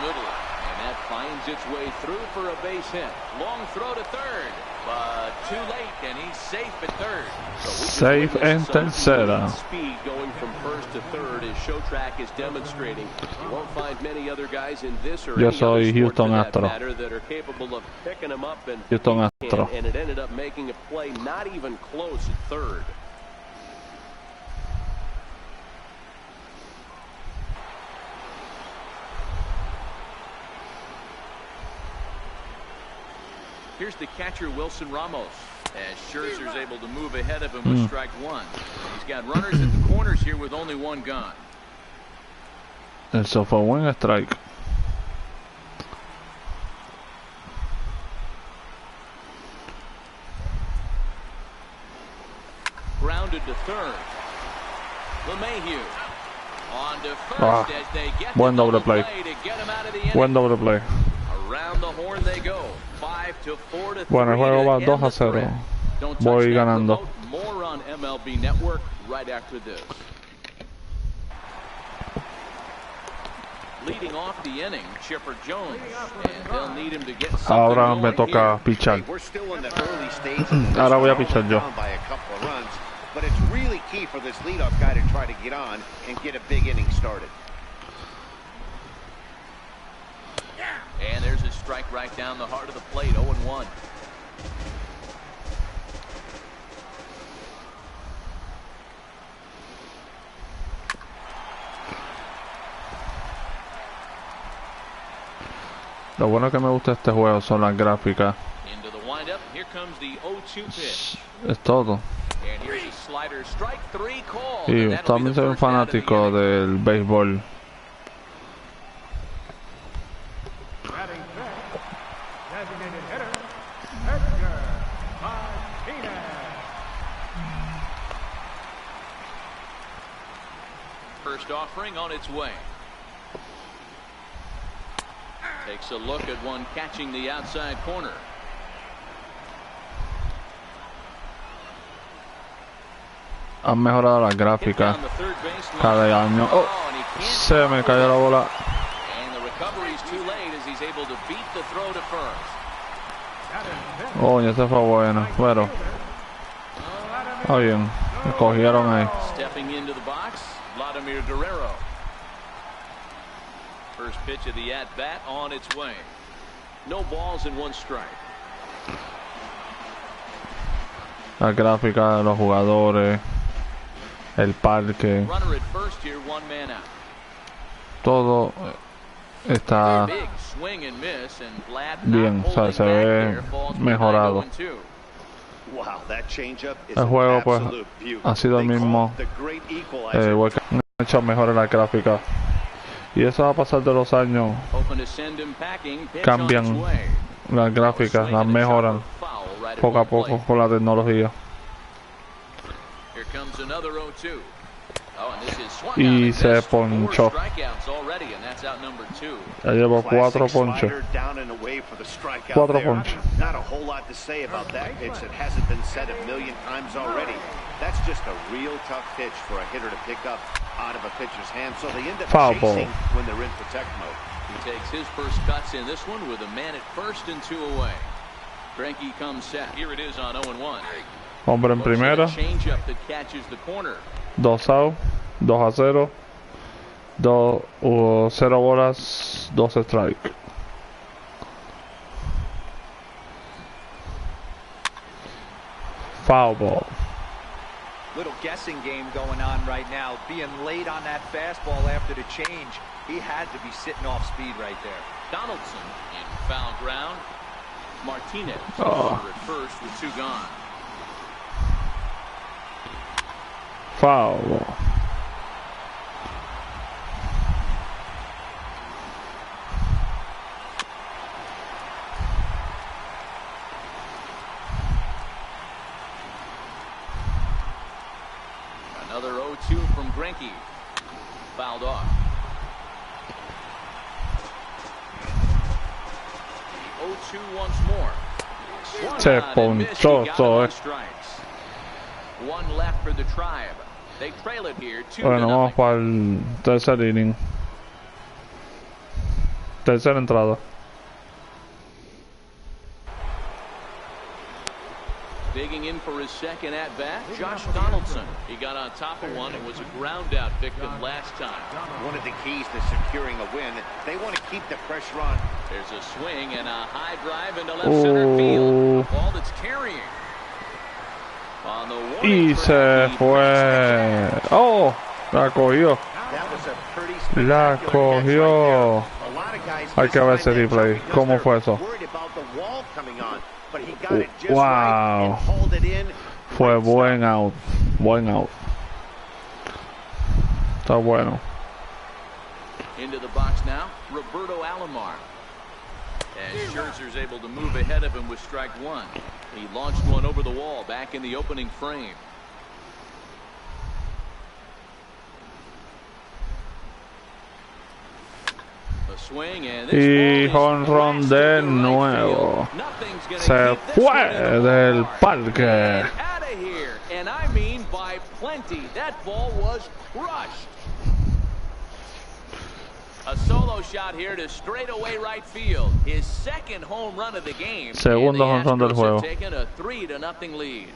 middle. And that finds its way through for a base hit. Long throw to third. But too late, and he's safe at third. Safe en tercera. Speed going from first to third as Showtrack is demonstrating. You won't find many other guys in this or Yo soy Houston Astro. that are capable of picking them up and Houston Astro. and it ended up making a play not even close at third. Here's the catcher, Wilson Ramos, as Scherzer's able to move ahead of him with strike one. He's got runners at the corners here with only one gone. Eso fue buen strike. Grounded to third. LeMahieu on to first as they get buen doble play. To get him out of the inning. Buen doble play. Around the horn they go. 5-4 to 3. Bueno, el juego va 2-0. Voy ganando. More on MLB Network right after this. Leading off the inning, Chipper Jones, and they'll need him to get something Ahora me going toca here. pichar. We're still in the early stages. Ahora voy a pichar yo. By a couple of runs, but it's really key for this leadoff guy to try to get on and get a big inning started. And there's a strike right down the heart of the plate, 0-1. Lo bueno que me gusta este juego son las gráficas. Into the windup, here comes the 0-2 pitch. Es todo. And here's a slider, strike three call. Y también soy un fanático del béisbol. First offering on its way. Takes a look at one catching the outside corner. Han mejorado las gráficas cada año. Oh, se me cayó la bola. Oh, ya se fue bueno. Pero está bien. Me cogieron ahí. First pitch of the at-bat on its way. No balls and one strike. La gráfica de los jugadores, el parque, Runner at first here, one man out. todo está bien, o sea, se ve mejorado. El juego pues ha sido el mismo, han hecho mejores las gráficas. Y eso va a pasar de los años. Cambian las gráficas, las mejoran poco a poco con la tecnología. Y se ponchó. Ya llevo 4 ponches. 4 ponches. That's just a real tough pitch for a hitter to pick up out of a pitcher's hand, so they end up Foul chasing ball. when they're in protect mode. He takes his first cuts in this one with a man at first and 2 away. Greinke comes set. Here it is on 0-1. Hombre en primera. Changeup that catches the corner. 2 out, 2-0, 0 bolas, 2 strike. Foul ball. Little guessing game going on right now. Being late on that fastball after the change. He had to be sitting off speed right there. Donaldson in foul ground. Martinez at first with 2 gone. Foul ball. Another 0-2 from Greinke. Fouled off. The 0-2 once more. Se ponchó todo. One left for the Tribe. They trail it here 2-0. Bueno, vamos para el tercer inning. Tercera entrada. Digging in for his second at-bat, Josh Donaldson. He got on top of one and was a ground-out victim last time. One of the keys to securing a win, they want to keep the pressure on. There's a swing and a high drive into left center field. A ball that's carrying. On the Y se fue. Oh, la cogió. La cogió. Hay que ver ese replay. ¿Cómo fue eso? Wow. Fue buen out. Buen out. Está bueno. Into the box now, Roberto Alomar. And Scherzer's able to move ahead of him with strike one. He launched one over the wall back in the opening frame. Y jonrón de nuevo. Se fue del parque. And I mean by plenty. That ball was crushed. A solo shot here to straightaway right field. His second home run of the game. Segundo jonrón del juego. Taken a 3-0 lead.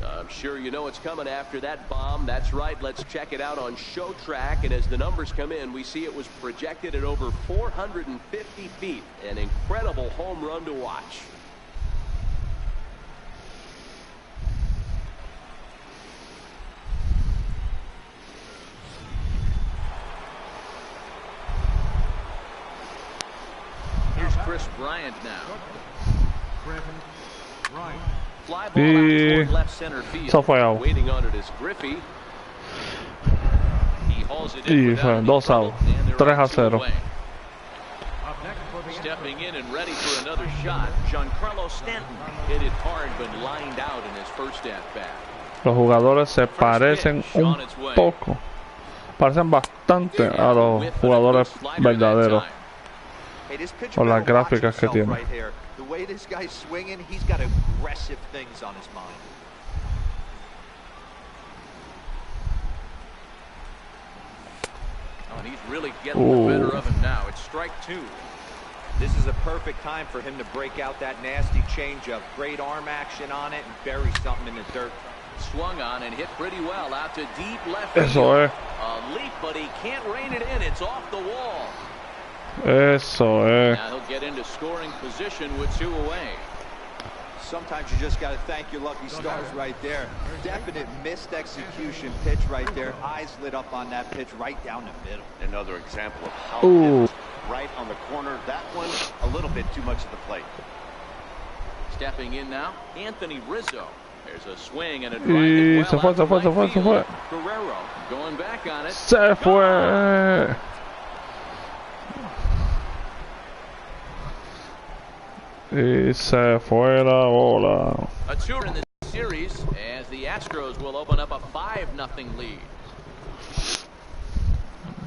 I'm sure you know what's coming after that bomb. That's right. Let's check it out on Show Track. And as the numbers come in, we see it was projected at over 450 feet. An incredible home run to watch. Here's Chris Bryant now. Fly ball out toward left center field. Waiting on it is Griffey. He hauls it in. Y fue 2 out. 3-0. Stepping in and ready for another shot, Giancarlo Stanton hit it hard but lined out in his first at-bat. Los jugadores se parecen un poco. Parecen bastante a los jugadores verdaderos. Por las gráficas que tienen. The way this guy's swinging, he's got aggressive things on his mind. Oh, and he's really getting the better of him now. It's strike two. This is a perfect time for him to break out that nasty changeup. Great arm action on it and bury something in the dirt. Swung on and hit pretty well out to deep left field. Eso es. A leap, but he can't rein it in. It's off the wall. Eso es. Now he'll get into scoring position with 2 away. Sometimes you just got to thank your lucky stars right there. Definite missed execution pitch right there. Eyes lit up on that pitch right down the middle. Another example of how right on the corner. That one a little bit too much at the plate. Stepping in now, Anthony Rizzo. There's a swing and a drive. Se fue. Guerrero going back on it. Se fue. Y se fue la bola. A tour in the series as the Astros will open up a 5-0 lead.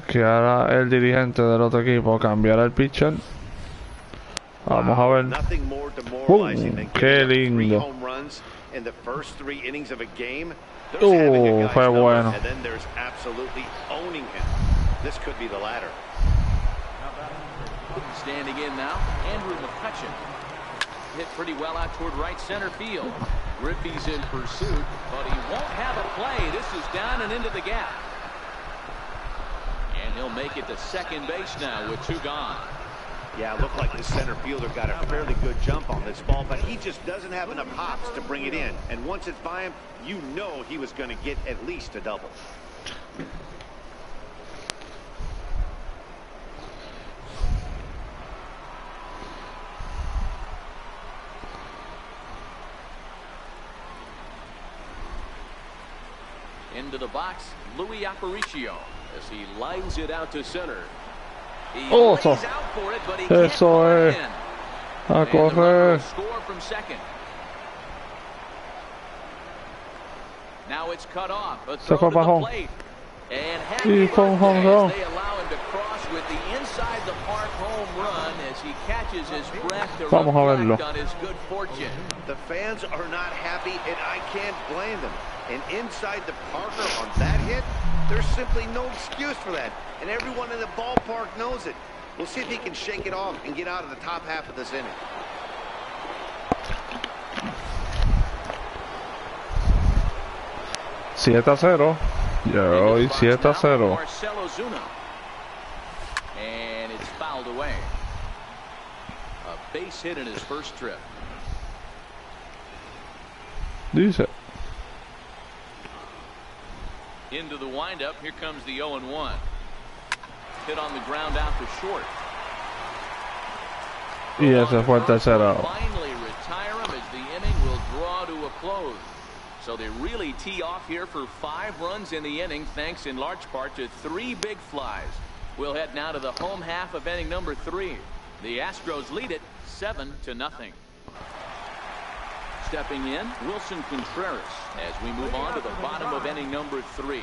Que hará el dirigente del otro equipo? ¿Cambiará el pitcher? Vamos a ver. Qué lindo. Fue bueno. Standing in now, Andrew McCutcheon. Hit pretty well out toward right center field. Griffey's in pursuit, but he won't have a play. This is down and into the gap. And he'll make it to second base now with 2 gone. Yeah, it looked like the center fielder got a fairly good jump on this ball, but he just doesn't have enough hops to bring it in. And once it's by him, you know he was going to get at least a double. Into the box, Louis Aparicio as he lines it out to center. He lays out for it, but he can't pull it in. A correr. Score from second. Now it's cut off. A throw to the plate. And y fue un home run. they allow him to cross with the inside the park home run as he catches his breath to Vamos a verlo. reflect on his good fortune. The fans are not happy, and I can't blame them. And inside the Parker on that hit, there's simply no excuse for that. And everyone in the ballpark knows it. We'll see if he can shake it off and get out of the top half of this inning. Siete 0. Ya hoy 7-0. And it's fouled away. A base hit in his first trip. Dice. Into the windup. Here comes the 0-1. Hit on the ground out to short. Y ese fue el tercer out. Finally retire him as the inning will draw to a close. So they really tee off here for 5 runs in the inning, thanks in large part to 3 big flies. We'll head now to the home half of inning number 3. The Astros lead it 7-0. Stepping in, Wilson Contreras as we move on to the bottom of inning number 3.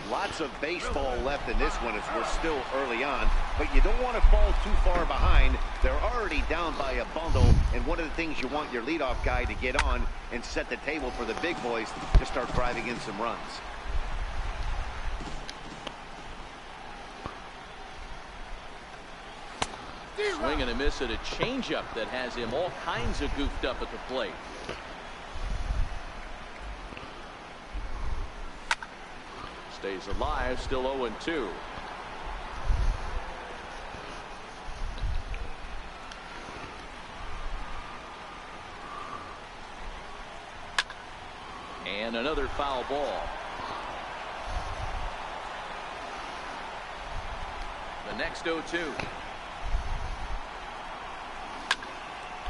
Lots of baseball left in this one as we're still early on, but you don't want to fall too far behind. They're already down by a bundle, and one of the things you want your leadoff guy to get on and set the table for the big boys to start driving in some runs. Swing and a miss at a changeup that has him all kinds of goofed up at the plate. Stays alive, still 0-2. And another foul ball. The next 0-2.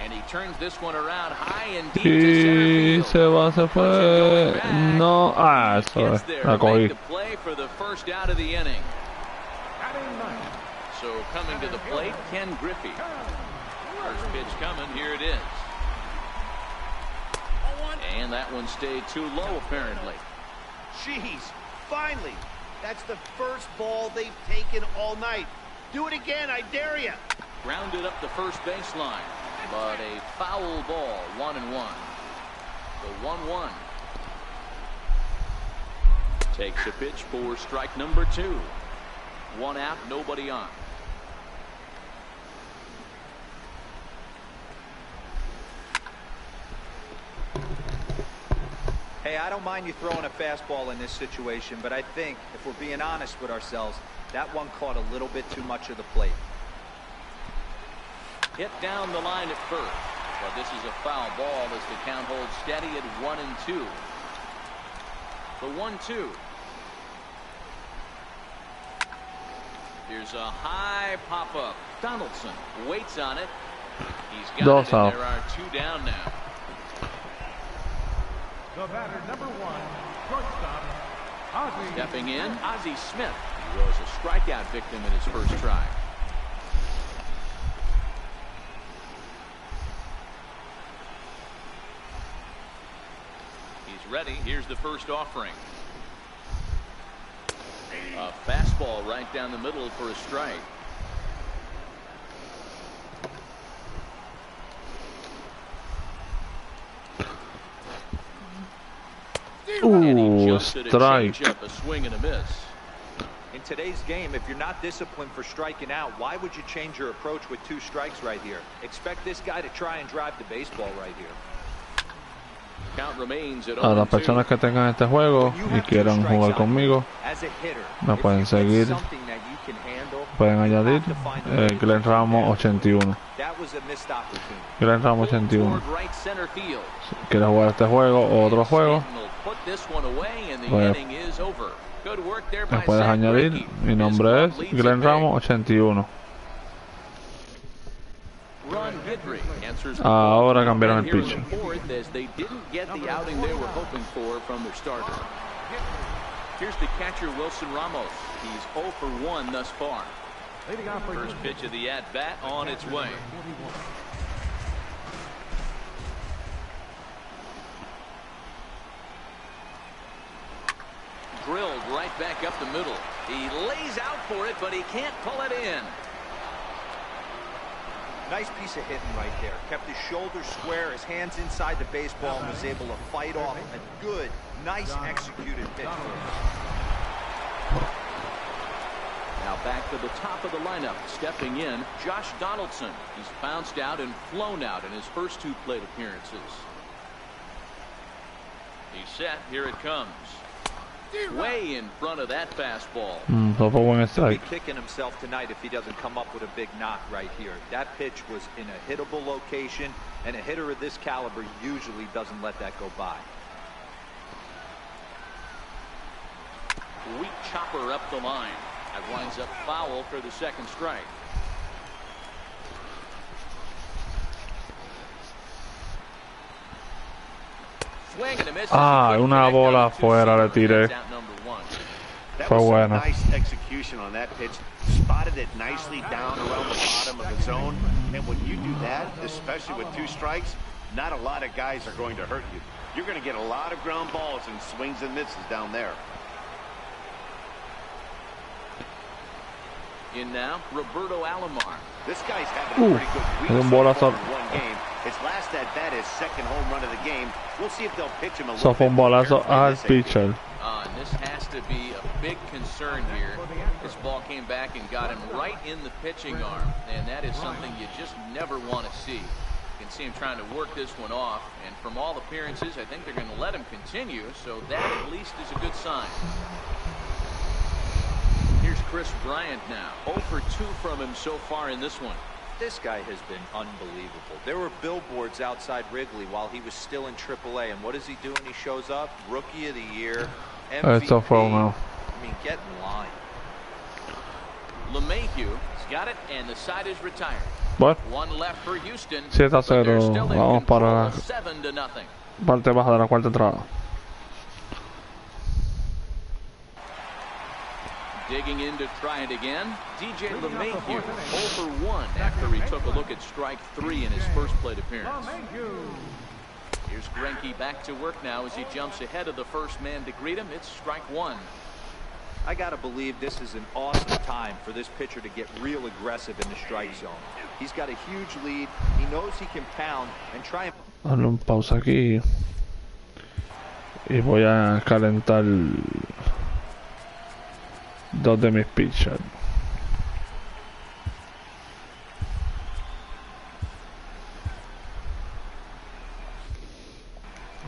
And he turns this one around high and deep to center field. Se fue. No. Ah, eso es. La cogí. The play for the first out of the inning. So coming to the plate, Ken Griffey. First pitch coming. Here it is. And that one stayed too low, apparently. Jeez, finally. That's the first ball they've taken all night. Do it again, I dare you. Grounded up the first baseline. But a foul ball, 1-1. The 1-1. Takes a pitch for strike number 2. 1 out, nobody on. Hey, I don't mind you throwing a fastball in this situation, but I think, if we're being honest with ourselves, that one caught a little bit too much of the plate. Hit down the line at first, but this is a foul ball as the count holds steady at 1-2. The 1-2. Here's a high pop-up. Donaldson waits on it. He's got it, and there are 2 down now. The batter, number 1, shortstop, Ozzie. Stepping in, Ozzie Smith. He was a strikeout victim in his first try. Ready. Here's the first offering. A fastball right down the middle for a strike. Ooh, strike. A swing and a miss. In today's game, if you're not disciplined for striking out, why would you change your approach with 2 strikes right here? Expect this guy to try and drive the baseball right here. A las personas que tengan este juego y quieran jugar conmigo, me pueden seguir, pueden añadir glenramos81. Glenramos81. Si quieres jugar este juego o otro juego, pues me puedes añadir. Mi nombre es glenramos81. Ahora cambiaron el pitch. Here's the catcher Wilson Ramos. He's 0 for 1 thus far. First pitch of the at-bat on its way. drilled right back up the middle. He lays out for it, but he can't pull it in. Nice piece of hitting right there. Kept his shoulders square, his hands inside the baseball, and was able to fight off a good, nice executed pitch. Now back to the top of the lineup. Stepping in, Josh Donaldson. He's bounced out and flown out in his first 2 plate appearances. He's set. Here it comes. Way in front of that fastball. He'll be kicking himself tonight if he doesn't come up with a big knock right here. That pitch was in a hittable location, and a hitter of this caliber usually doesn't let that go by. Weak chopper up the line. That winds up foul for the second strike. Ah, una bola afuera le tiré. Fue buena. Nice execution on that pitch. Spotted it nicely down around the bottom of the zone. And when you do that, especially with 2 strikes, not a lot of guys are going to hurt you. You're going to get a lot of ground balls and swings and misses down there. In now, Roberto Alomar. This guy's having a pretty good week so far in one game. His last at bat is second home run of the game. We'll see if they'll pitch him a little bit. Bolazo al pitcher. And this has to be a big concern here. This ball came back and got him right in the pitching arm, and that is something you just never want to see. You can see him trying to work this one off, and from all appearances, I think they're going to let him continue, so that at least is a good sign. Here's Chris Bryant now. 0 for 2 from him so far in this one. This guy has been unbelievable. There were billboards outside Wrigley while he was still in AAA, and what does he do when he shows up? Rookie of the Year, MVP. It's a foul now. I mean, get in line. LeMahieu's got it, and the side is retired. What? One left for Houston. 7-0. Vamos para 7-0. parte baja de la cuarta entrada. Digging in to try it again. DJ LeMahieu 0 for 1 after he took a look at strike 3 in his first plate appearance. Here's Greinke back to work now as he jumps ahead of the first man to greet him. It's strike 1. I gotta believe this is an awesome time for this pitcher to get real aggressive in the strike zone. He's got a huge lead. He knows he can pound and try and... Hazle un pausa aquí. Y voy a calentar 2 de mis pitchers.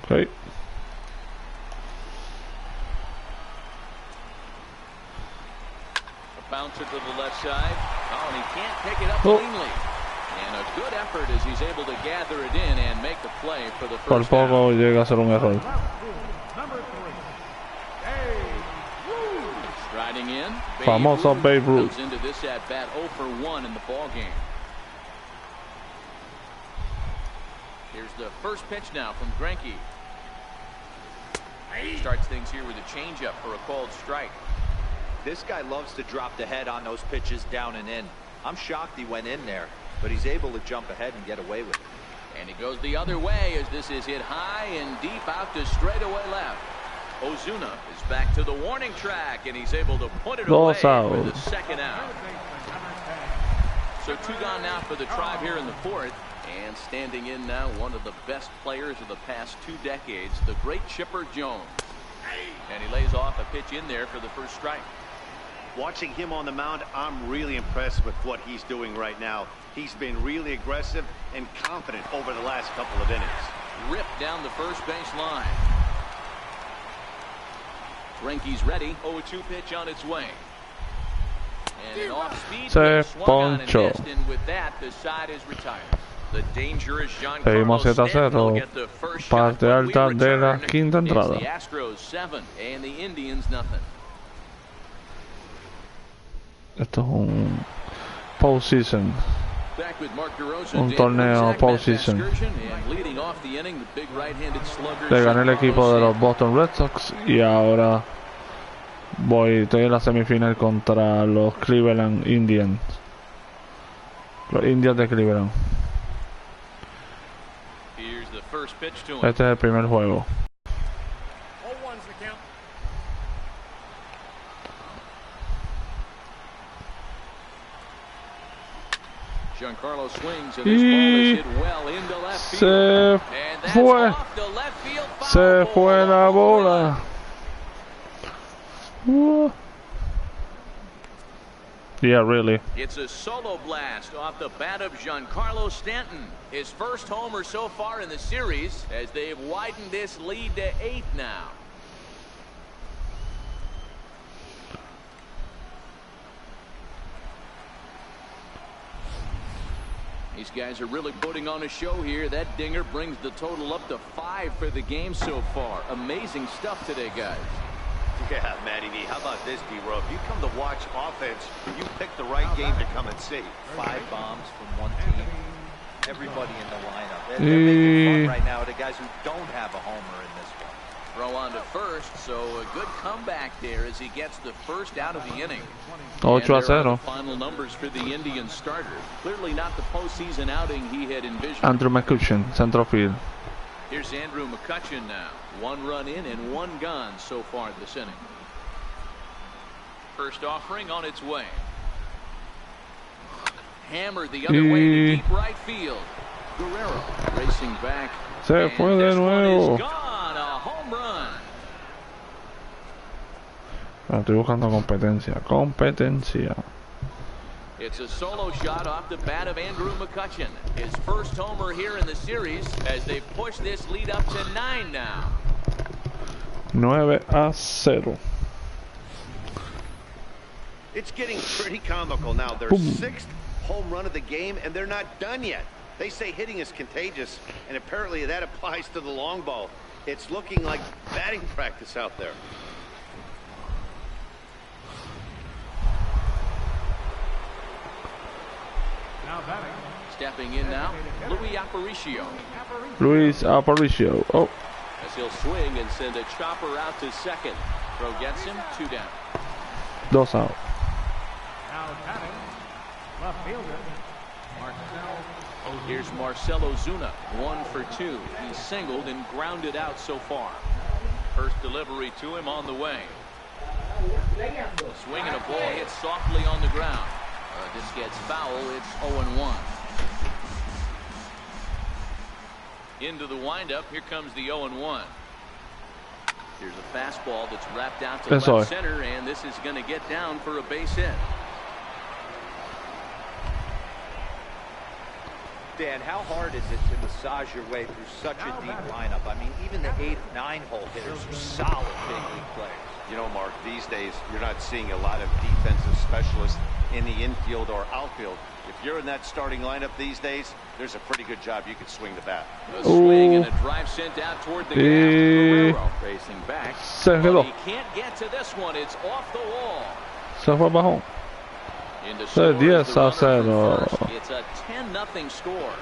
Okay. A bouncer to the left side. Oh, and he can't pick it up cleanly. And a good effort as he's able to gather it in and make the play for the Por first poco down. llega a ser un error. Striding in. Famoso Babe Ruth. Comes into this at bat 0 for 1 in the ball game. Here's the first pitch now from Greinke. Starts things here with a changeup for a called strike. This guy loves to drop the head on those pitches down and in. I'm shocked he went in there, but he's able to jump ahead and get away with it. And he goes the other way as this is hit high and deep out to straightaway left. Ozuna is back to the warning track, and he's able to put it away for the second out. So 2 gone now for the Tribe here in the 4th. And standing in now, one of the best players of the past 2 decades, the great Chipper Jones. And he lays off a pitch in there for the first strike. Watching him on the mound, I'm really impressed with what he's doing right now. He's been really aggressive and confident over the last couple of innings. Ripped down the first base line. Greinke's ready. 0-2 pitch on its way. And an off-speed pitch swung on and missed, and with that, the side is retired. The dangerous Seguimos 7-0. Parte alta de la quinta entrada. The Astros 7 and the Indians nothing. Esto es un postseason. Un torneo postseason. Le gané el equipo de los Boston Red Sox y ahora estoy en la semifinal contra los Cleveland Indians. Los Indios de Cleveland. Este es el primer juego. Giancarlo swings and this ball is hit well into left field. Se fue. Off the left field foul Se ball. fue la bola. Yeah, really. It's a solo blast off the bat of Giancarlo Stanton. His first homer so far in the series as they've widened this lead to 8 now. These guys are really putting on a show here. That dinger brings the total up to 5 for the game so far. Amazing stuff today, guys. Yeah, Matty V, how about this, D-Row? If you come to watch offense, you pick the right game to come and see. 5 bombs from one team. Everybody in the lineup. They're making fun right now of the guys who don't have a homer in this one. Throw on to first, so a good comeback there as he gets the first out of the inning. 8-0. Final numbers for the Indian starter. Clearly not the postseason outing he had envisioned. Andrew McCutcheon, central field. Here's Andrew McCutcheon now. 1 run in and 1 gone so far this inning. First offering on its way. Hammered the other way to deep right field. Guerrero racing back. Se fue de nuevo. Gone, a home run. Estoy buscando competencia. It's a solo shot off the bat of Andrew McCutcheon. His first homer here in the series as they push this lead up to 9 now. 9-0. It's getting pretty comical now. Their 6th home run of the game, and they're not done yet. They say hitting is contagious, and apparently that applies to the long ball. It's looking like batting practice out there. Stepping in now, Luis Aparicio. Oh. As he'll swing and send a chopper out to second. Throw gets him, 2 down. 2 out. Here's Marcell Ozuna, 1 for 2. He's singled and grounded out so far. First delivery to him on the way. A swing and a ball hit softly on the ground. This gets foul. It's 0-1. Into the windup. Here comes the 0-1. Here's a fastball that's wrapped out to left center, and this is going to get down for a base hit. Dan, how hard is it to massage your way through such a deep lineup? I mean, even the 8th, 9-hole hitters are solid big league players. You know, Mark, these days you're not seeing a lot of defensive specialists in the infield or outfield. If you're in that starting lineup these days, there's a pretty good job you could swing the bat. A swing and a drive sent out toward the gap. Guerrero racing back. But he can't get to this one. It's off the wall. Se fue bajo. 10-0. It's a 10-0 score.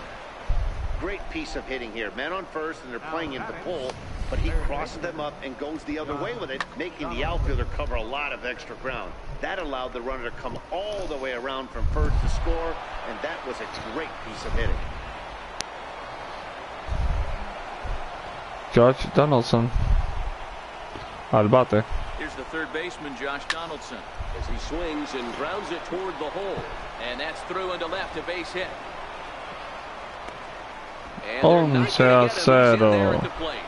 Great piece of hitting here. Man on first, and they're playing him to pull, but he crosses them up and goes the other way with it, making the outfielder cover a lot of extra ground. That allowed the runner to come all the way around from first to score, and that was a great piece of hitting. Josh Donaldson. Al bate. Here's the third baseman, Josh Donaldson. As he swings and grounds it toward the hole. And that's through into left, a base hit. And they're not gonna get him. He's in there at the plate.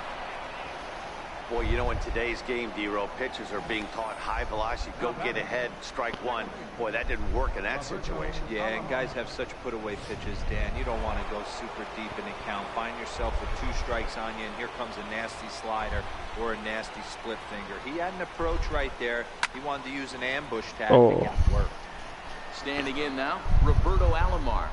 Boy, you know, in today's game, D-Row, pitchers are being taught high velocity, go get ahead, strike one. Boy, that didn't work in that situation. Yeah, and guys have such put-away pitches, Dan. You don't want to go super deep in the count. Find yourself with 2 strikes on you, and here comes a nasty slider or a nasty split finger. He had an approach right there. He wanted to use an ambush tactic, and it worked. Standing in now, Roberto Alomar.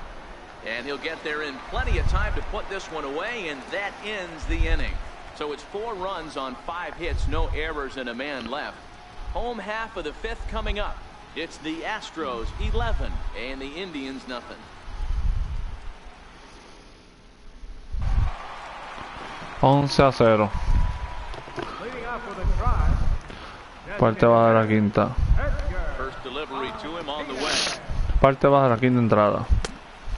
And he'll get there in plenty of time to put this one away, and that ends the inning. So it's 4 runs on 5 hits, no errors, and a man left. Home half of the 5th coming up. It's the Astros 11 and the Indians nothing. Once a 0. Parte baja de la quinta. First delivery to him on the way. Parte baja de la quinta entrada.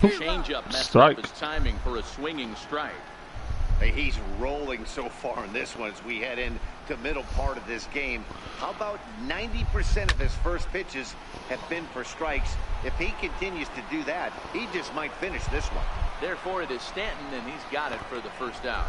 Change up messed up his timing for a swinging strike. He's rolling so far in this one as we head into the middle part of this game. How about 90% of his first pitches have been for strikes? If he continues to do that, he just might finish this one. Therefore, it is Stanton, and he's got it for the first out.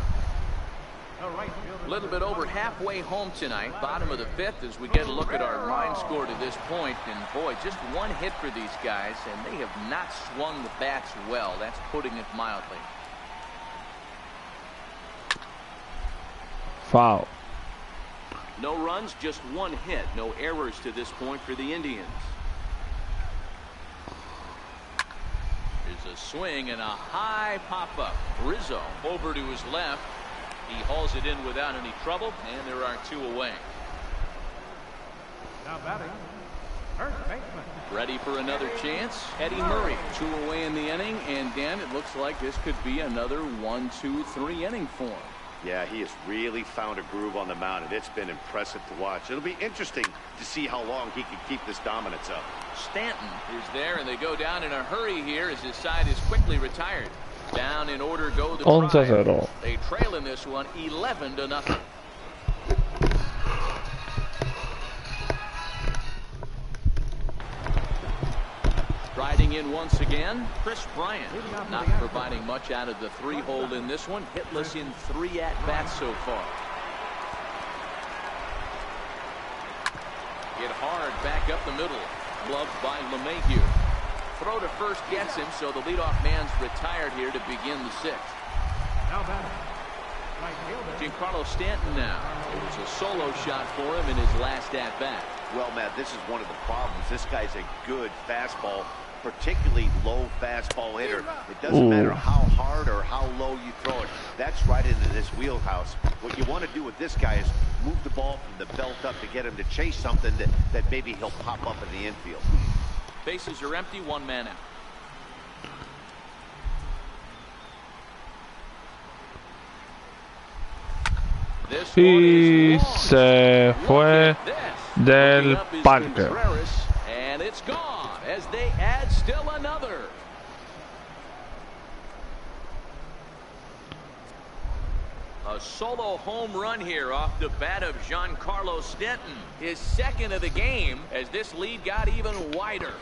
A little bit over halfway home tonight, bottom of the fifth, as we get a look at our line score to this point. And boy, just one hit for these guys, and they have not swung the bats well. That's putting it mildly. Foul. No runs, just one hit. No errors to this point for the Indians. Here's a swing and a high pop-up. Rizzo over to his left. He hauls it in without any trouble, and there are two away. Now batting, first baseman. Ready for another chance, Eddie Murray. Two away in the inning, and Dan, it looks like this could be another 1, 2, 3 inning for him. Yeah, he has really found a groove on the mound, and it's been impressive to watch. It'll be interesting to see how long he can keep this dominance up. Stanton is there, and they go down in a hurry here as his side is quickly retired. Down in order go the Tribe. 11-0. They trail in this one 11-0. Riding in once again, Chris Bryant. Not providing much out of the three-hole in this one. Hitless in 3 at-bats so far. Get hard back up the middle. Gloved by LeMahieu. Throw to first gets him, so the leadoff man's retired here to begin the sixth. Now batting, right fielder. Giancarlo Stanton now. It was a solo shot for him in his last at-bat. Well, Matt, this is one of the problems. This guy's a good fastball, particularly low fastball hitter. It doesn't matter how hard or how low you throw it. That's right into this wheelhouse. What you want to do with this guy is move the ball from the belt up to get him to chase something that maybe he'll pop up in the infield. Bases are empty, one man out. Y se fue del parque. And it's gone as they add still another. A solo home run here off the bat of Giancarlo Stanton. His second of the game as this lead got even wider.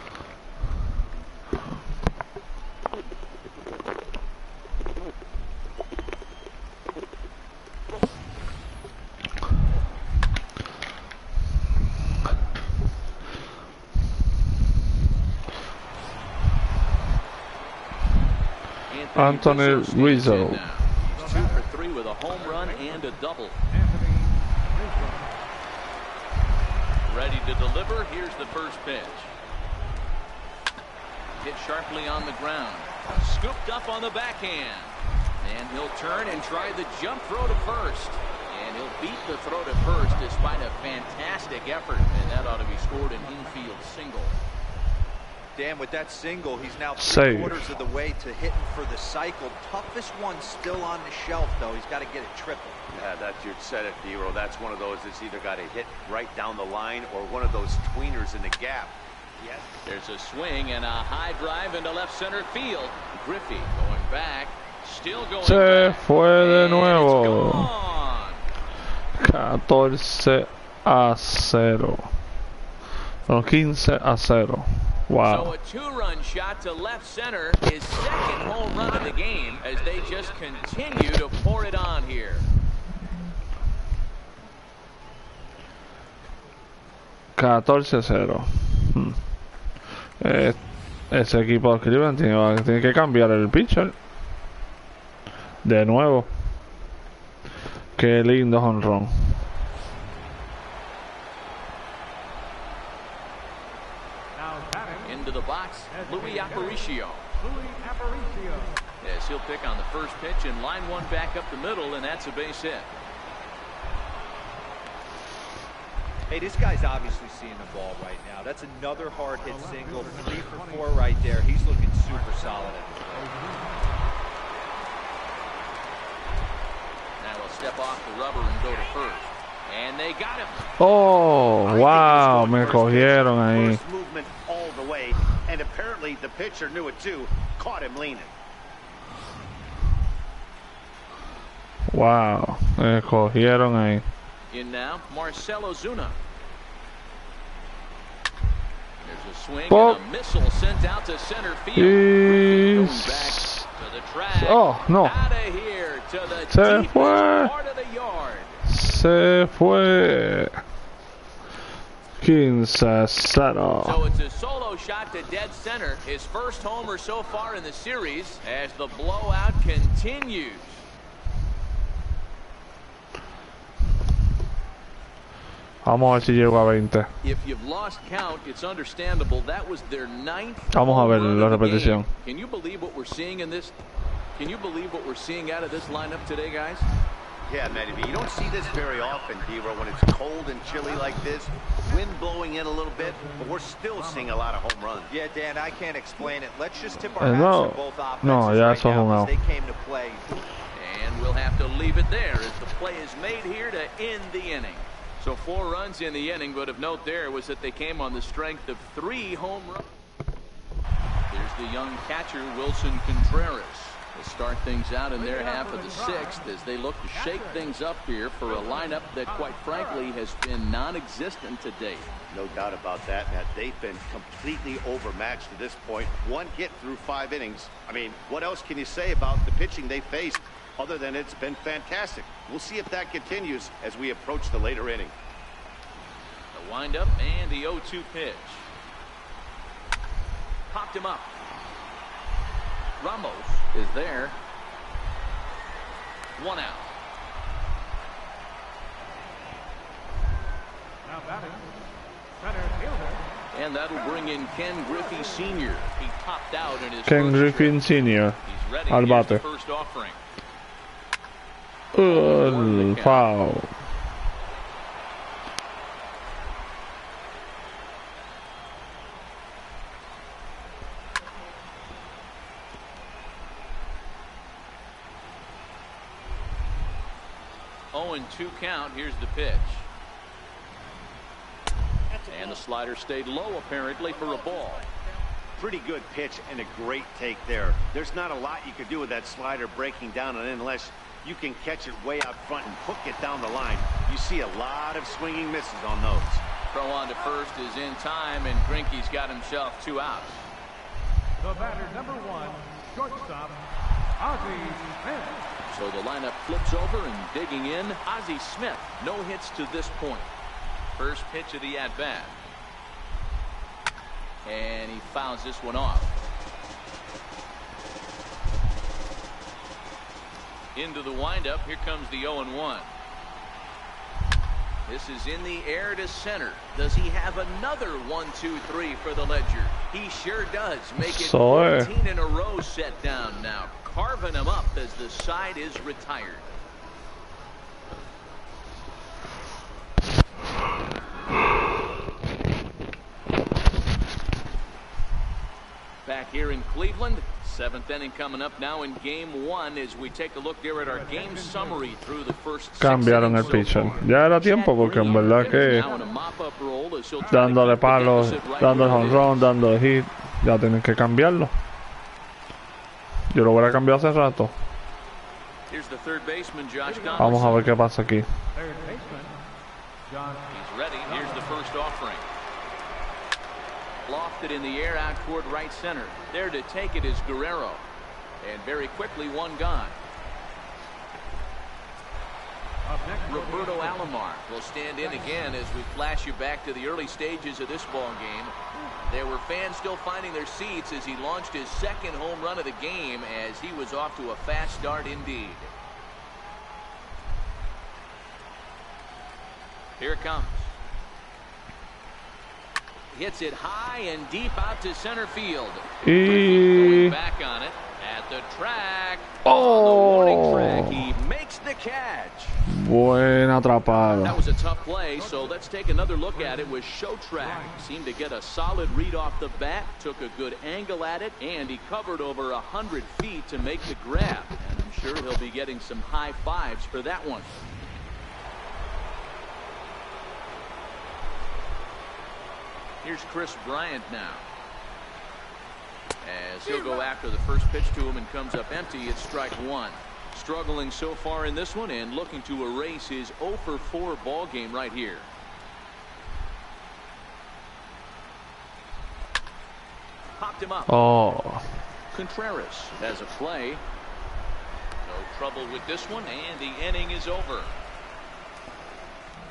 Anthony Rizzo. 2 for 3 with a home run and a double. Ready to deliver. Here's the first pitch. Hit sharply on the ground. Scooped up on the backhand. And he'll turn and try the jump throw to first. And he'll beat the throw to first despite a fantastic effort. And that ought to be scored an infield single. Dan, with that single, he's now Save. 3/4 of the way to hitting for the cycle. Toughest one still on the shelf, though. He's got to get it triple. Yeah, that's you said it, D-Row. That's one of those that's either got to hit right down the line or one of those tweeners in the gap. Yes. There's a swing and a high drive into left center field. Griffey going back. Still going Se back. fue de And nuevo. it's gone. 14-0. No, 15-0. So Wow. a 2-run shot to left center, his second home run of the game, as they just continue to pour it on here. 14-0. Ese equipo de Cleveland tiene que cambiar el pitcher. De nuevo. Qué lindo jonrón. Now batting, Into the box, Louis Aparicio. Louis Aparicio. Yes, he'll pick on the first pitch and line one back up the middle, and that's a base hit. Hey, this guy's obviously seeing the ball right now. That's another hard hit single. 3 for 4 right there. He's looking super solid at this point. Now he'll step off the rubber and go to first. And they got him. Oh, wow, me cogieron ahí. First movement all the way, and apparently the pitcher knew it too. Caught him leaning. Wow, cogieron ahí. In now, Marcelo Zuna. There's a swing Oh. and a missile sent out to center field. Going back to the track. Oh, no. Out of here to the Se deepest fue. part of the yard. Se fue. 15-0. So it's a solo shot to dead center. His first homer so far in the series as the blowout continues. Vamos a ver si llego a 20. If you've lost count, it's understandable. That was their 9th. Vamos a ver home run la of the repetición. game. Can you believe what we're seeing in this? Can you believe what we're seeing out of this lineup today, guys? Yeah, Matty B, you don't see this very often, D-Row, when it's cold and chilly like this. Wind blowing in a little bit, but we're still seeing a lot of home runs. Yeah, Dan, I can't explain it. Let's just tip our hats No, to both offenses no, ya right eso es un now out. as they came to play. And we'll have to leave it there as the play is made here to end the inning. So 4 runs in the inning, but of note there was that they came on the strength of 3 home runs. There's the young catcher, Wilson Contreras. They'll start things out in their half of the 6th as they look to shake things up here for a lineup that, quite frankly, has been non-existent to date. No doubt about that, Matt. They've been completely overmatched to this point. 1 hit through 5 innings. I mean, what else can you say about the pitching they faced other than it's been fantastic? We'll see if that continues as we approach the later inning. The windup and the 0-2 pitch. Popped him up. Ramos is there. 1 out. Now batting, center fielder. And that'll bring in Ken Griffey Sr. He popped out in his Ken first Griffin trip. Sr. He's ready. Al Here's the bate. first offering. Foul. Oh, and 2 count. Here's the pitch. And the slider stayed low, apparently, for a ball. Pretty good pitch and a great take there. There's not a lot you could do with that slider breaking down and in unless you can catch it way out front and hook it down the line. You see a lot of swinging misses on those. Throw on to first is in time, and Greinke's got himself 2 outs. The batter, number 1, shortstop, Ozzie Smith. So the lineup flips over and digging in, Ozzie Smith. No hits to this point. First pitch of the at-bat. And he fouls this one off. Into the windup. Here comes the 0-1. This is in the air to center. Does he have another 1-2-3 for the Ledger? He sure does. Make it 14 in a row set down now. Carving him up as the side is retired. Back here in Cleveland, 7th inning coming up now in game 1 as we take a look there at our game summary through the first 6 Cambiaron el innings so pitcher. far. Ya era tiempo porque en verdad que Now in a mop-up role as he'll try to dándole keep the palos, deficit right dándole where it is. jonrón, dándole hit, ya tienen que cambiarlo. Yo lo hubiera cambiado hace rato. Here's the third baseman, Josh Vamos a Donaldson. ver qué pasa aquí. Third baseman, John. He's ready. Here's the first offering. Lofted in the air out toward right center. There to take it is Guerrero. And very quickly, 1 gone. Up next, Roberto Alomar will stand in again as we flash you back to the early stages of this ball game. There were fans still finding their seats as he launched his 2nd home run of the game as he was off to a fast start indeed. Here it comes. Hits it high and deep out to center field. Going back on it at the track. On the warning track, he makes the catch. Buena atrapada. That was a tough play, so let's take another look at it with show track. Seemed to get a solid read off the bat, took a good angle at it, and he covered over 100 feet to make the grab. And I'm sure he'll be getting some high fives for that one. Here's Chris Bryant now. As he'll go after the first pitch to him and comes up empty, it's strike 1. Struggling so far in this one and looking to erase his 0 for 4 ball game right here. Popped him up. Oh. Contreras has a play. No trouble with this one, and the inning is over.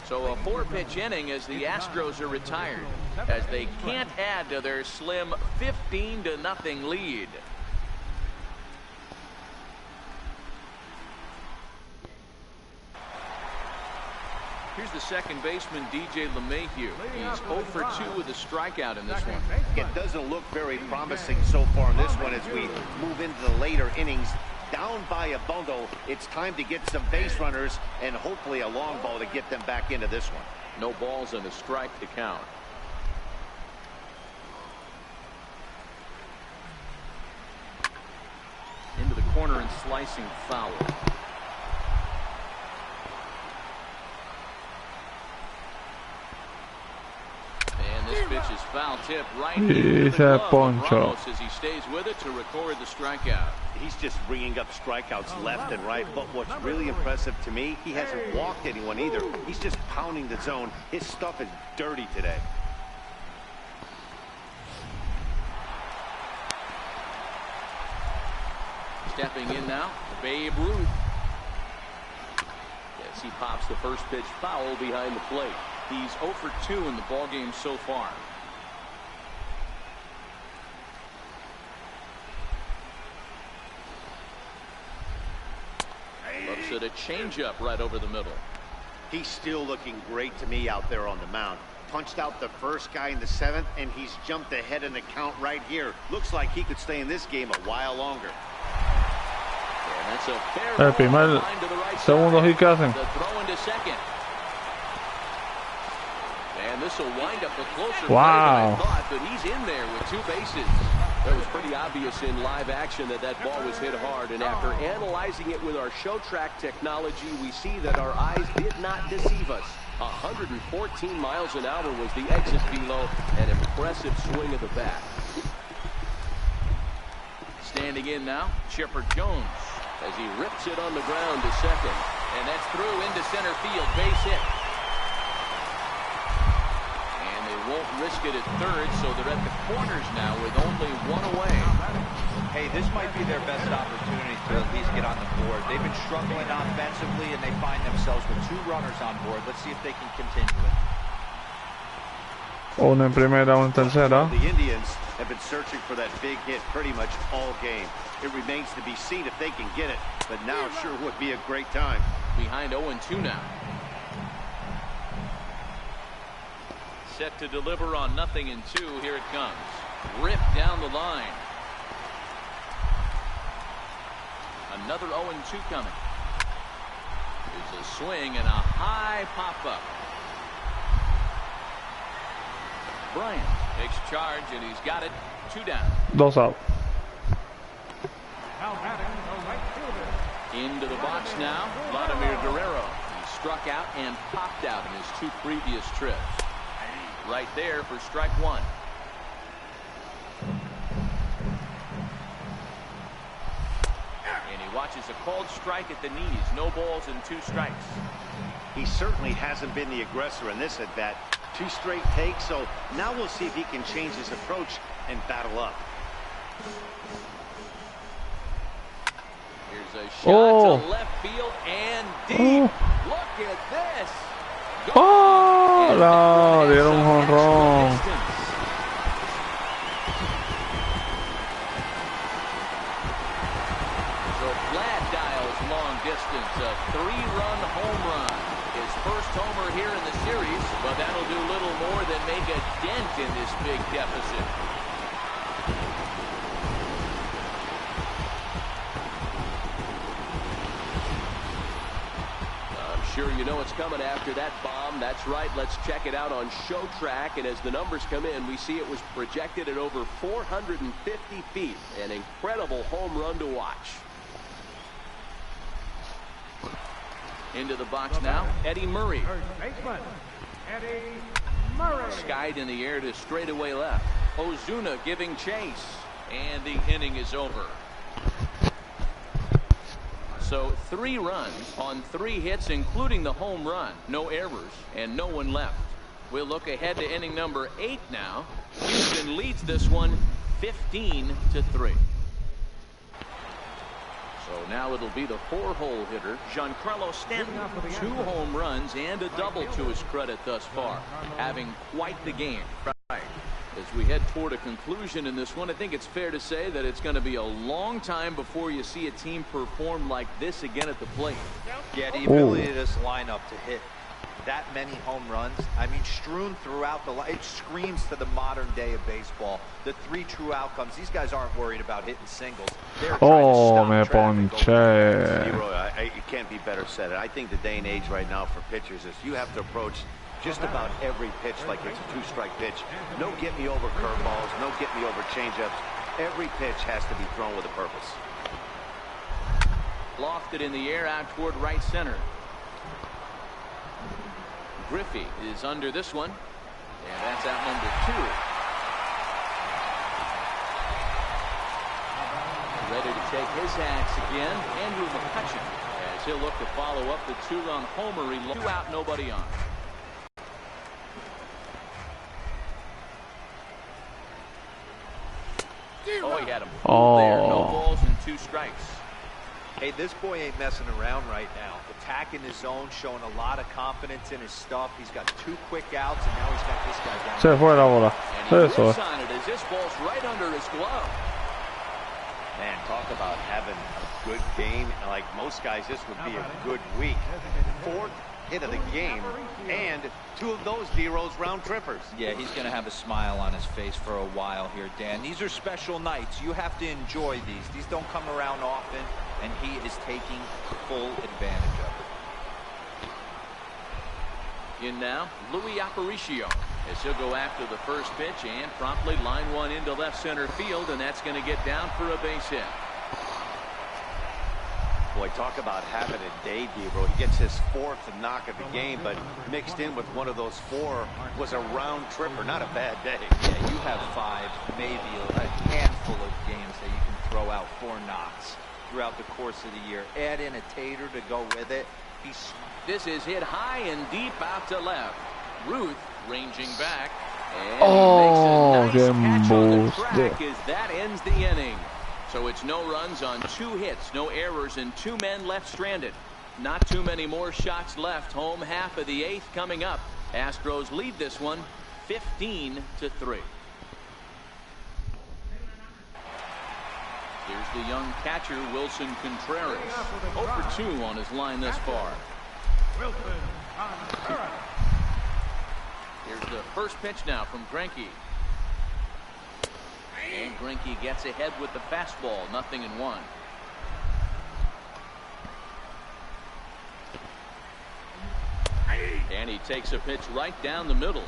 So a 4-pitch inning as the Astros are retired, as they can't add to their slim 15-0 lead. Here's the second baseman, DJ LeMahieu. He's 0 for 2 with a strikeout in this one. It doesn't look very promising so far in this one as we move into the later innings. Down by a bundle, it's time to get some base runners and hopefully a long ball to get them back into this one. No balls and a strike to count. Into the corner and slicing foul. And this pitch is foul tip right into the glove of Ramos as he stays with it to record the strikeout. He's just bringing up strikeouts left and right, but what's really impressive to me, he hasn't walked anyone either. He's just pounding the zone. His stuff is dirty today. Stepping in now, Babe Ruth. As he pops the first pitch foul behind the plate. He's 0 for 2 in the ballgame so far. Looks at a changeup right over the middle. He's still looking great to me out there on the mound. Punched out the first guy in the 7th, and he's jumped ahead in the count right here. Looks like he could stay in this game a while longer. And that's a fair El primer, segundo hit que hacen. The throw into second. And this will wind up a closer play Wow. than I thought, but he's in there with 2 bases. It was pretty obvious in live action that that ball was hit hard, and after analyzing it with our show track technology, we see that our eyes did not deceive us. 114 miles an hour was the exit velo, an impressive swing of the bat. Standing in now, Chipper Jones as he rips it on the ground to second. And that's through into center field, base hit. And they won't risk it at third, so they're at the corners now with only 1 away. Hey, this might be their best opportunity to at least get on the board. They've been struggling offensively, and they find themselves with 2 runners on board. Let's see if they can continue it. Uno en primera, uno en tercera. The Indians have been searching for that big hit pretty much all game. It remains to be seen if they can get it, but now sure would be a great time. Behind 0-2 now. Set to deliver on 0-2. Here it comes. Ripped down the line. Another 0-2 coming. There's a swing and a high pop-up. Bryant takes charge, and he's got it. 2 down. 2 out. Now batting the right fielder. Into the box now, Vladimir Guerrero. He struck out and popped out in his 2 previous trips. Right there for strike 1. And he watches a called strike at the knees. No balls and 2 strikes. He certainly hasn't been the aggressor in this at-bat. 2 straight takes, so now we'll see if he can change his approach and battle up. Here's a shot to left field and deep. Look at this. ¡Oh! No, dieron un jonrón. So Vlad dials long distance, a 3-run home run. His first homer here in the series, but that'll do little more than make a dent in this big deficit. Sure, you know what's coming after that bomb. That's right. Let's check it out on show track. And as the numbers come in, we see it was projected at over 450 feet. An incredible home run to watch. Into the box now, Eddie Murray. Third baseman, Eddie Murray. Skied in the air to straightaway left. Ozuna giving chase. And the inning is over. So 3 runs on 3 hits, including the home run. No errors and no one left. We'll look ahead to inning number 8 now. Houston leads this one 15-3. So now it'll be the 4-hole hitter, Giancarlo Stanton. 2 home runs and a double to his credit thus far. Having quite the game. Right. As we head toward a conclusion in this one, I think it's fair to say that it's going to be a long time before you see a team perform like this again at the plate. Yeah, the ability of this lineup to hit that many home runs, I mean, strewn throughout the line, it screams to the modern day of baseball. The 3 true outcomes. These guys aren't worried about hitting singles. They're trying to stop traffic. It can't be better said. I think the day and age right now for pitchers is you have to approach just about every pitch like it's a 2-strike pitch. No get me over curveballs, no get me over changeups. Every pitch has to be thrown with a purpose. Lofted in the air out toward right center. Griffey is under this one, and that's out number 2. Ready to take his axe again, Andrew McCutcheon, as he'll look to follow up the 2-run homer. 2 out, nobody on. Oh, he had him there. No balls and 2 strikes. Hey, this boy ain't messing around right now. Attacking his zone, showing a lot of confidence in his stuff. He's got 2 quick outs, and now he's got this guy down. Se fue la bola. And he whips on it as this ball's right under his glove. Man, talk about having a good game. Like most guys, this would be a good week. 4th hit of the game, and 2 of those zeros round trippers. Yeah, he's going to have a smile on his face for a while here, Dan. These are special nights. You have to enjoy these. These don't come around often, and he is taking full advantage of it. In now, Louis Aparicio, as he'll go after the first pitch and promptly line one into left center field, and that's going to get down for a base hit. Boy, talk about having a day, Debro. He gets his 4th knock of the game, but mixed in with one of those 4 was a round tripper. Not a bad day. Yeah, you have 5, maybe a handful of games that you can throw out 4 knocks throughout the course of the year. Add in a tater to go with it. This is hit high and deep out to left. Ruth ranging back. And makes a nice catch on the track as that ends the inning. So it's no runs on 2 hits, no errors, and 2 men left stranded. Not too many more shots left. Home half of the 8th coming up. Astros lead this one 15-3. Here's the young catcher, Wilson Contreras. 0 for 2 on his line thus far. Here's the first pitch now from Greinke. And Greinke gets ahead with the fastball, 0-1. And he takes a pitch right down the middle.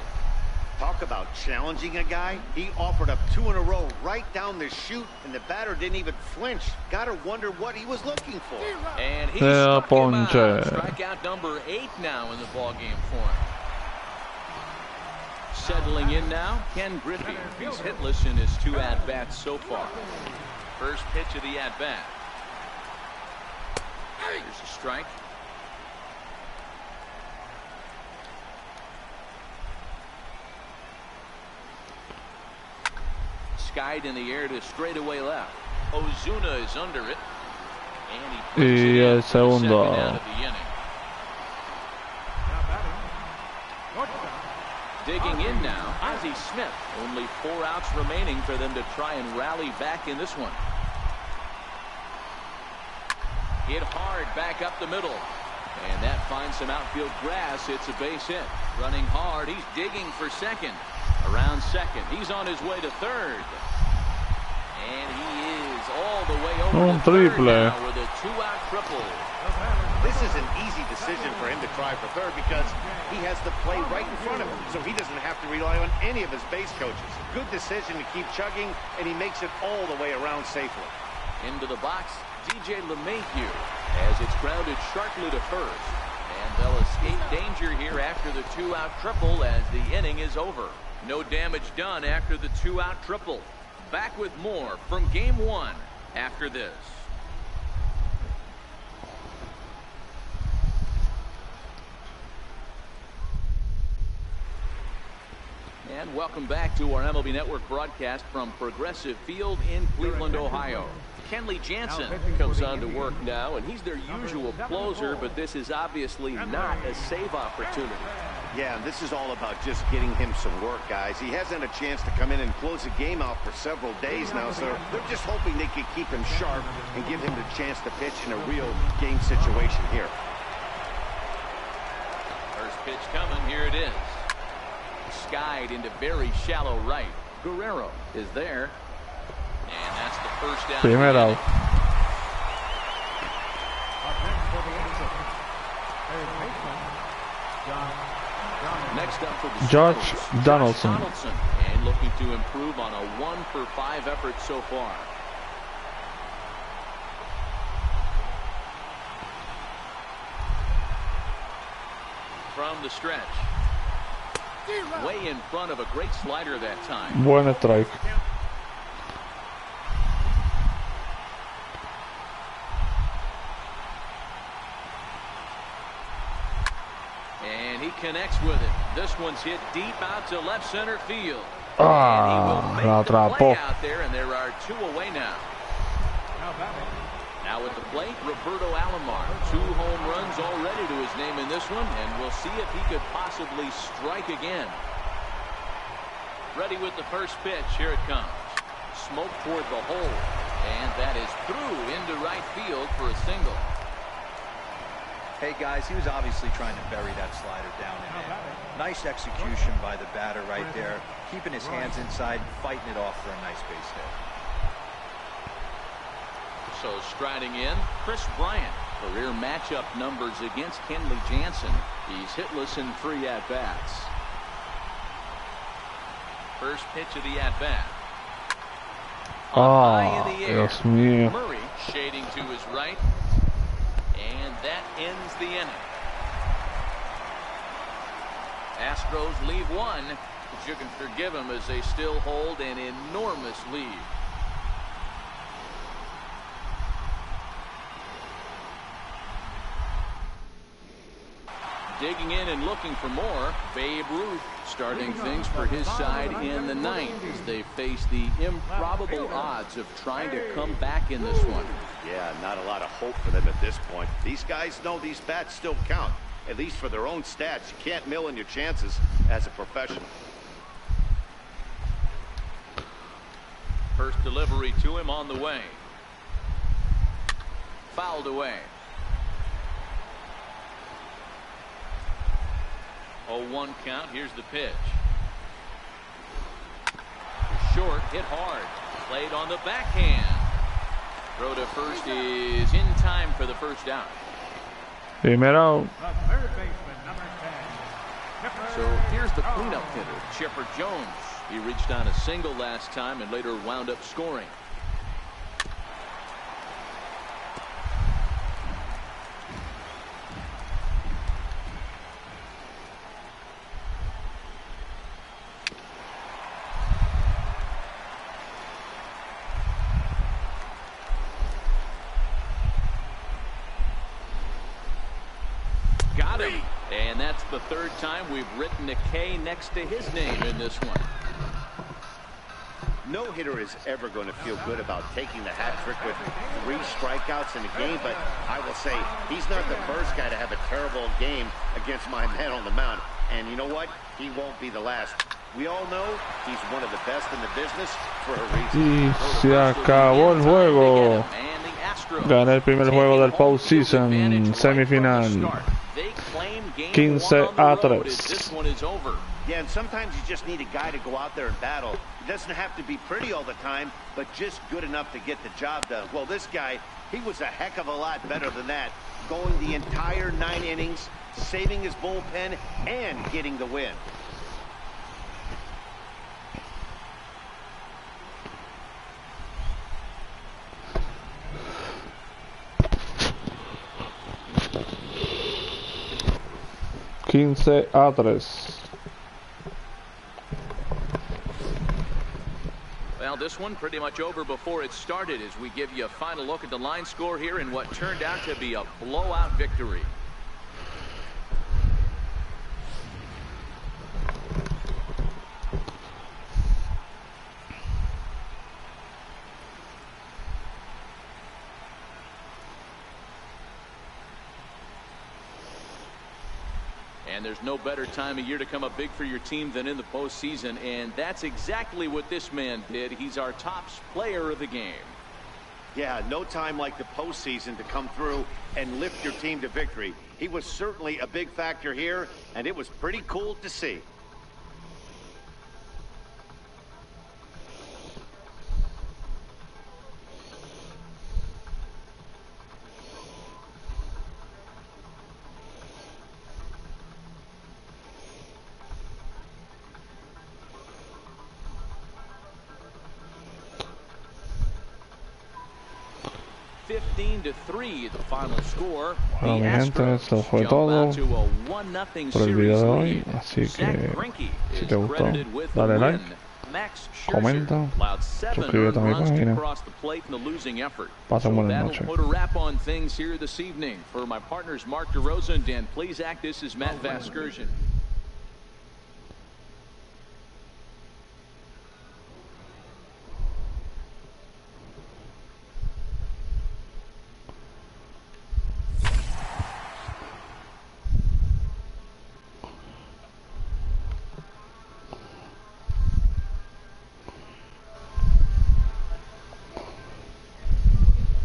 Talk about challenging a guy. He offered up 2 in a row right down the chute, and the batter didn't even flinch. Gotta wonder what he was looking for. And he struck him out. Strikeout number 8 now in the ballgame for him. Settling in now, Ken Griffey. He's hitless in his 2 at-bats so far. First pitch of the at-bat. Here's a strike. Skied in the air to straightaway left. Ozuna is under it. And he puts it in the second out of the inning. Digging in now, Ozzie Smith. Only 4 outs remaining for them to try and rally back in this one. Hit hard back up the middle. And that finds some outfield grass. It's a base hit. Running hard. He's digging for second. Around second. He's on his way to third. And he is all the way over to third now with a 2-out triple. This is an easy decision for him to try for third because he has the play right in front of him, so he doesn't have to rely on any of his base coaches. Good decision to keep chugging, and he makes it all the way around safely. Into the box, DJ LeMahieu, as it's grounded sharply to first. And they'll escape danger here after the 2-out triple as the inning is over. No damage done after the 2-out triple. Back with more from Game 1 after this. And welcome back to our MLB Network broadcast from Progressive Field in Cleveland, Ohio. Kenley Jansen Comes on to work now, and he's their usual closer, but this is obviously not a save opportunity. Yeah, and this is all about just getting him some work, guys. He hasn't had a chance to come in and close the game out for several days now, so they're just hoping they can keep him sharp and give him the chance to pitch in a real game situation here. First pitch coming, here it is. Skied into very shallow right. Guerrero is there. And that's the first down. Primer out. Next up for the Josh Donaldson. And looking to improve on a 1-for-5 effort so far. From the stretch. Way in front of a great slider that time. Buen strike. And he connects with it. This one's hit deep out to left center field. Ah, la atrapó. Out there, and there are 2 away now. Now at the plate, Roberto Alomar. 2 home runs already to his name in this one, and we'll see if he could possibly strike again. Ready with the first pitch. Here it comes. Smoke toward the hole, and that is through into right field for a single. Hey, guys, he was obviously trying to bury that slider down and in. Nice execution by the batter right there, keeping his hands inside, fighting it off for a nice base hit. So striding in, Chris Bryant. Career matchup numbers against Kenley Jansen. He's hitless in 3 at-bats. First pitch of the at-bat. Ah, Dios mío. Murray shading to his right. And that ends the inning. Astros leave 1, but you can forgive them as they still hold an enormous lead. Digging in and looking for more, Babe Ruth starting things for his side in the 9th as they face the improbable odds of trying to come back in this one. Yeah, not a lot of hope for them at this point. These guys know these bats still count, at least for their own stats. You can't mill in your chances as a professional. First delivery to him on the way. Fouled away. 0-1 count. Here's the pitch. Short, hit hard. Played on the backhand. Throw to first is in time for the first down. Primero. So here's the cleanup hitter, Chipper Jones. He reached on a single last time and later wound up scoring. Got him. And that's the 3rd time we've written a K next to his name in this one. No hitter is ever going to feel good about taking the hat trick with 3 strikeouts in a game, but I will say he's not the first guy to have a terrible game against my man on the mound. And you know what? He won't be the last. We all know he's one of the best in the business for a reason. Y se acabó el juego. Gané el primer juego del postseason, semifinal. 15-3. Yeah, and sometimes you just need a guy to go out there and battle. It doesn't have to be pretty all the time, but just good enough to get the job done. Well, this guy, he was a heck of a lot better than that, going the entire 9 innings, saving his bullpen, and getting the win. Well, this one pretty much over before it started as we give you a final look at the line score here in what turned out to be a blowout victory. And there's no better time of year to come up big for your team than in the postseason, and that's exactly what this man did. He's our top player of the game. Yeah, no time like the postseason to come through and lift your team to victory. He was certainly a big factor here, and it was pretty cool to see. Bueno, mi gente, esto fue todo por el video de hoy, así que si te gustó, dale like, comenta, suscríbete a mi página. Pasen buenas noches. Put a wrap on things here this evening. For my partners Mark DeRosa and Dan Plesac, this is Matt Vasgersian.